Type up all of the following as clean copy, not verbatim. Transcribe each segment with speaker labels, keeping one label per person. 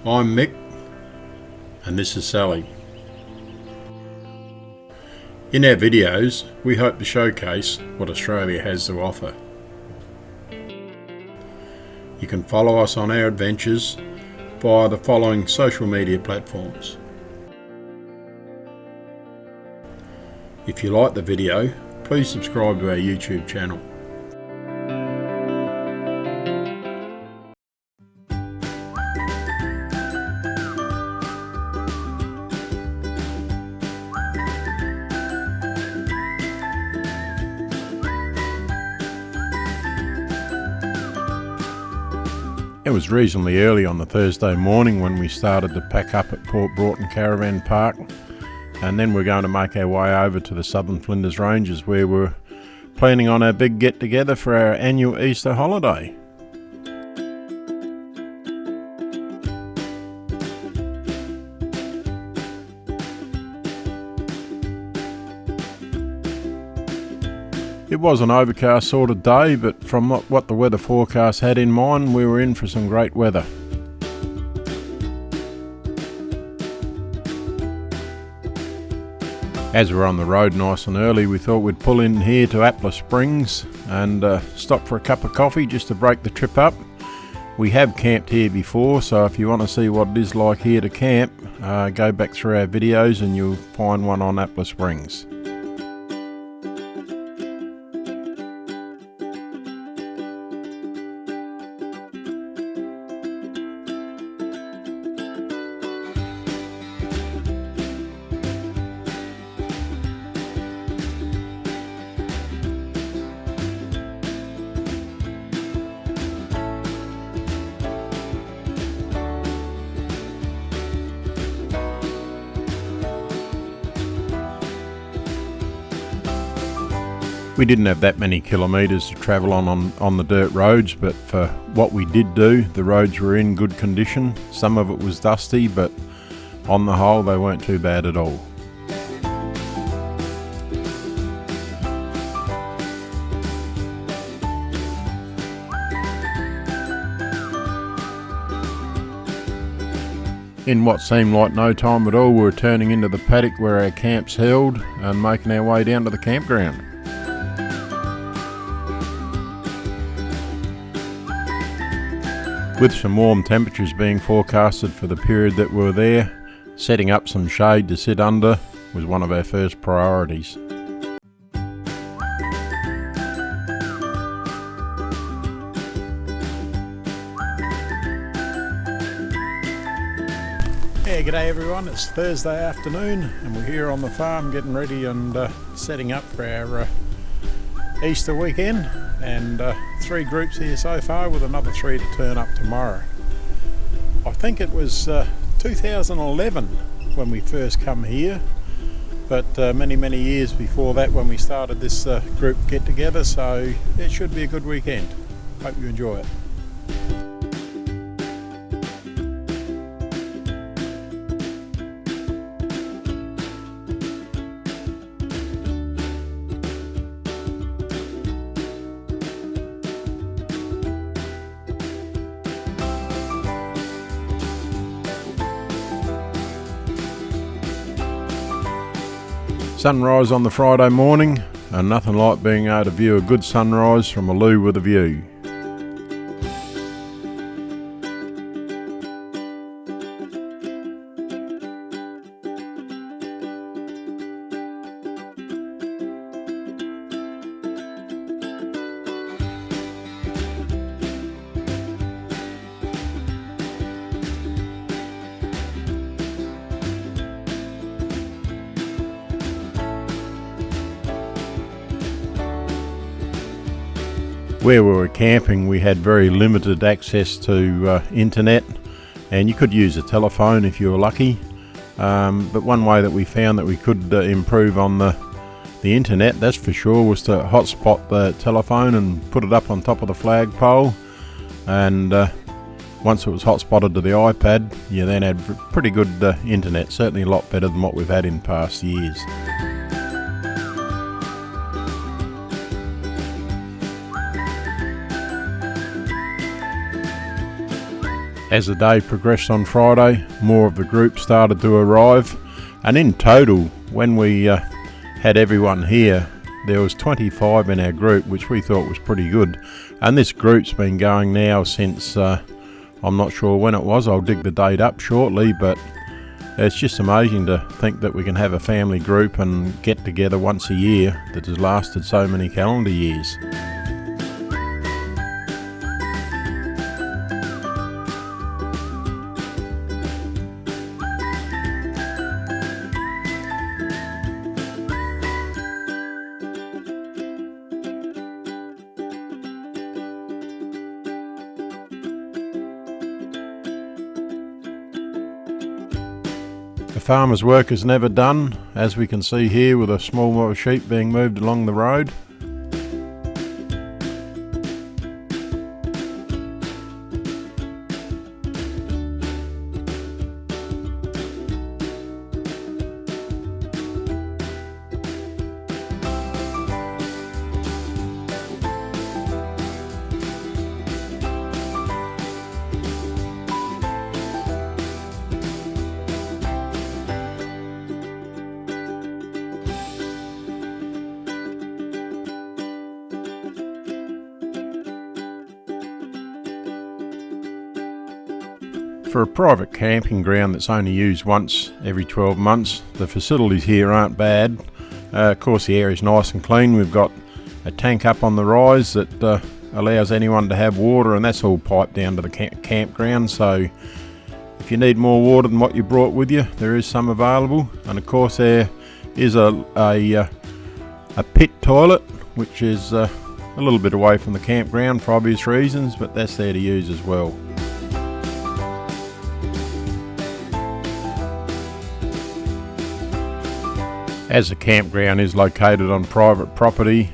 Speaker 1: I'm Mick, and this is Sally. In our videos, we hope to showcase what Australia has to offer. You can follow us on our adventures via the following social media platforms. If you like the video, please subscribe to our YouTube channel. It was reasonably early on the Thursday morning when we started to pack up at Port Broughton Caravan Park, and then we're going to make our way over to the Southern Flinders Ranges where we're planning on our big get together for our annual Easter holiday. It was an overcast sort of day, but from what the weather forecast had in mind, we were in for some great weather. As we're on the road nice and early, we thought we'd pull in here to Apple Springs and stop for a cup of coffee just to break the trip up. We have camped here before, so if you want to see what it is like here to camp, go back through our videos and you'll find one on Apple Springs. We didn't have that many kilometres to travel on the dirt roads, but for what we did do, the roads were in good condition. Some of it was dusty, but on the whole they weren't too bad at all. In what seemed like no time at all, we were turning into the paddock where our camp's held and making our way down to the campground. With some warm temperatures being forecasted for the period that we were there, setting up some shade to sit under was one of our first priorities. Yeah, g'day everyone, it's Thursday afternoon and we're here on the farm getting ready and setting up for our Easter weekend, and 3 groups here so far with another 3 to turn up tomorrow. I think it was 2011 when we first come here, but many years before that when we started this group get together, so it should be a good weekend. Hope you enjoy it. Sunrise on the Friday morning, and nothing like being able to view a good sunrise from a loo with a view. Where we were camping, we had very limited access to internet, and you could use a telephone if you were lucky. But one way that we found that we could improve on the internet, that's for sure, was to hotspot the telephone and put it up on top of the flagpole. And once it was hotspotted to the iPad, you then had pretty good internet, certainly a lot better than what we've had in past years. As the day progressed on Friday, more of the group started to arrive, and in total, when we had everyone here, there was 25 in our group, which we thought was pretty good. And this group's been going now since, I'm not sure when it was, I'll dig the date up shortly, but it's just amazing to think that we can have a family group and get together once a year that has lasted so many calendar years. The farmer's work is never done, as we can see here with a small lot of sheep being moved along the road. For a private camping ground that's only used once every 12 months, the facilities here aren't bad. Of course the area's nice and clean. We've got a tank up on the rise that allows anyone to have water, and that's all piped down to the campground, so if you need more water than what you brought with you, there is some available. And of course there is a pit toilet, which is a little bit away from the campground for obvious reasons, but that's there to use as well. As the campground is located on private property,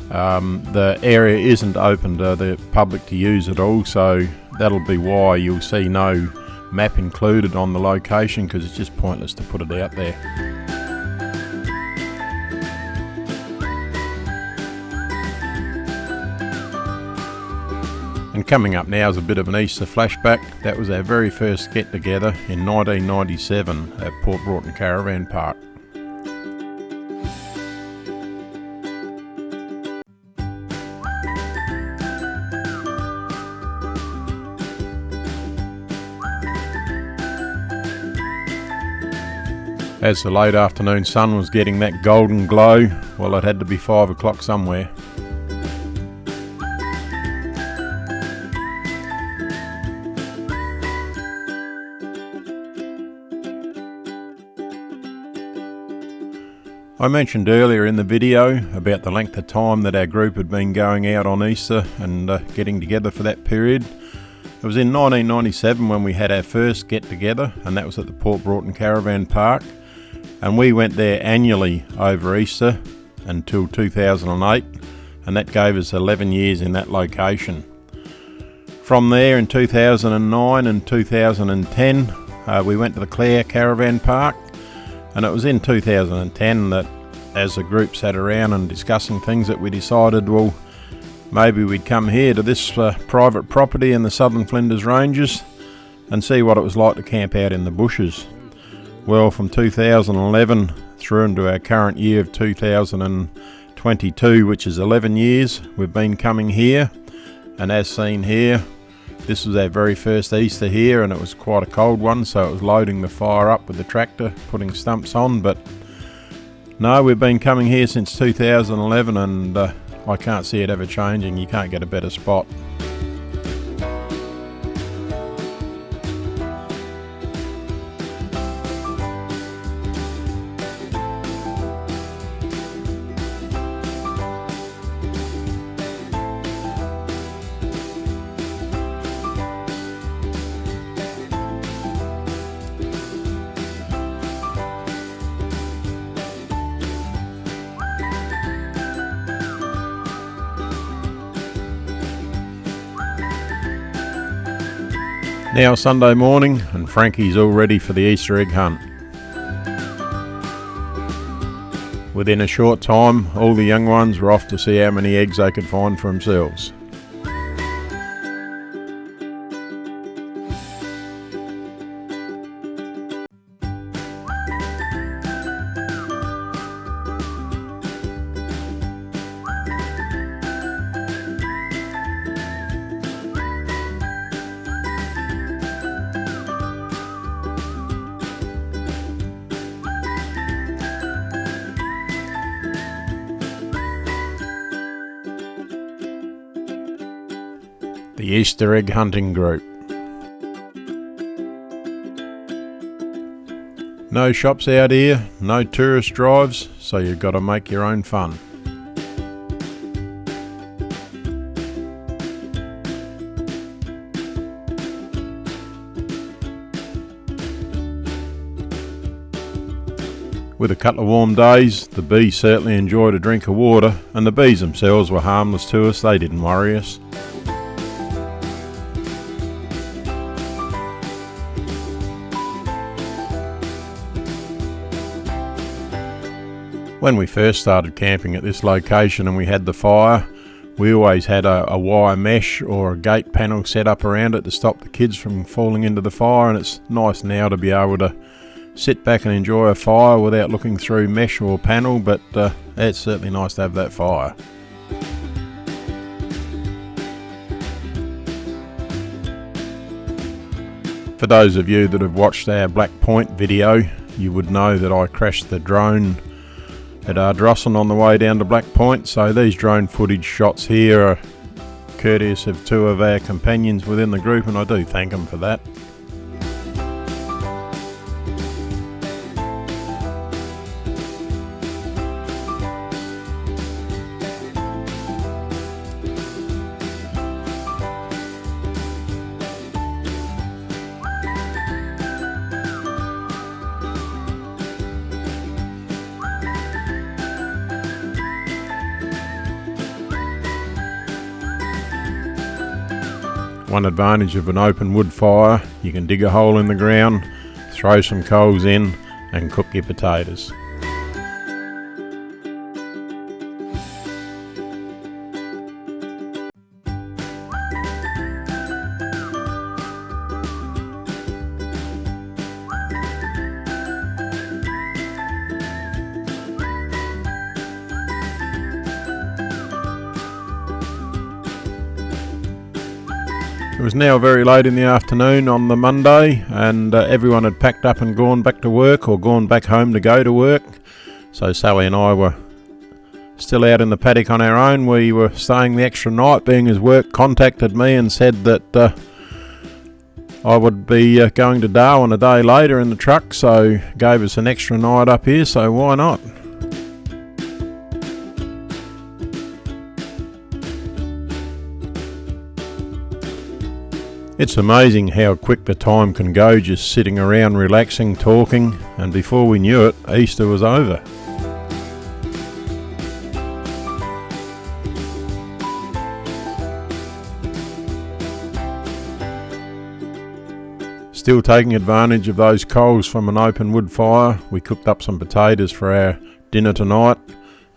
Speaker 1: the area isn't open to the public to use at all, so that'll be why you'll see no map included on the location, because it's just pointless to put it out there. And coming up now is a bit of an Easter flashback. That was our very first get together in 1997 at Port Broughton Caravan Park. As the late afternoon sun was getting that golden glow, well, it had to be 5 o'clock somewhere. I mentioned earlier in the video about the length of time that our group had been going out on Easter and getting together for that period. It was in 1997 when we had our first get together, and that was at the Port Broughton Caravan Park. And we went there annually over Easter until 2008, and that gave us 11 years in that location. From there in 2009 and 2010 we went to the Clare Caravan Park, and it was in 2010 that, as the group sat around and discussing things, that we decided, well, maybe we'd come here to this private property in the Southern Flinders Ranges and see what it was like to camp out in the bushes. Well, from 2011 through into our current year of 2022, which is 11 years, we've been coming here, and as seen here, this was our very first Easter here, and it was quite a cold one, so it was loading the fire up with the tractor, putting stumps on. But no, we've been coming here since 2011, and I can't see it ever changing. You can't get a better spot. Now Sunday morning, and Frankie's all ready for the Easter egg hunt. Within a short time, all the young ones were off to see how many eggs they could find for themselves. the Easter egg hunting group. No shops out here, no tourist drives, so you've got to make your own fun. With a couple of warm days, the bees certainly enjoyed a drink of water, and the bees themselves were harmless to us, they didn't worry us. When we first started camping at this location and we had the fire, we always had a wire mesh or a gate panel set up around it to stop the kids from falling into the fire, and it's nice now to be able to sit back and enjoy a fire without looking through mesh or panel, but it's certainly nice to have that fire. For those of you that have watched our Black Point video, you would know that I crashed the drone at Ardrossan on the way down to Black Point, so these drone footage shots here are courteous of two of our companions within the group, and I do thank them for that. One advantage of an open wood fire, you can dig a hole in the ground, throw some coals in and cook your potatoes. It was now very late in the afternoon on the Monday, and everyone had packed up and gone back to work or gone back home to go to work. So Sally and I were still out in the paddock on our own. We were staying the extra night, being as work contacted me and said that I would be going to Darwin a day later in the truck, so gave us an extra night up here, so why not? It's amazing how quick the time can go just sitting around relaxing, talking, and before we knew it, Easter was over. Still taking advantage of those coals from an open wood fire, we cooked up some potatoes for our dinner tonight,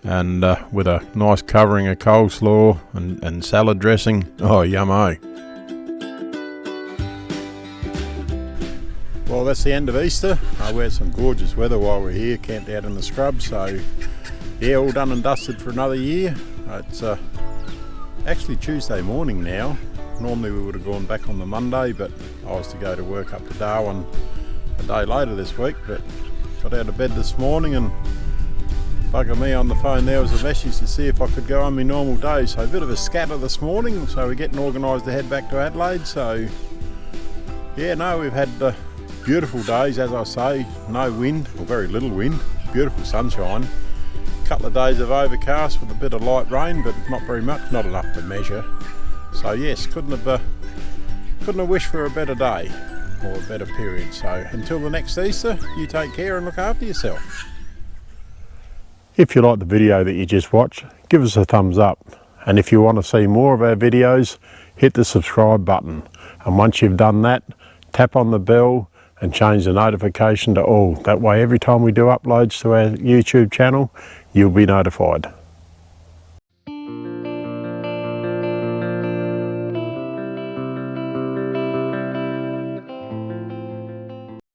Speaker 1: and with a nice covering of coleslaw and salad dressing. Oh, yummo. Well, that's the end of Easter. We had some gorgeous weather while we're here, camped out in the scrub, so yeah, all done and dusted for another year. It's actually Tuesday morning now. Normally we would have gone back on the Monday, but I was to go to work up to Darwin a day later this week, but got out of bed this morning and bugger me on the phone there was a message to see if I could go on my normal day. So a bit of a scatter this morning, so we're getting organised to head back to Adelaide. So yeah, no, we've had beautiful days, as I say, no wind, or very little wind, beautiful sunshine. A couple of days of overcast with a bit of light rain, but not very much, not enough to measure. So yes, couldn't have wished for a better day or a better period. So until the next Easter, you take care and look after yourself. If you like the video that you just watched, give us a thumbs up. And if you want to see more of our videos, hit the subscribe button. And once you've done that, tap on the bell and change the notification to all. That way every time we do uploads to our YouTube channel, you'll be notified.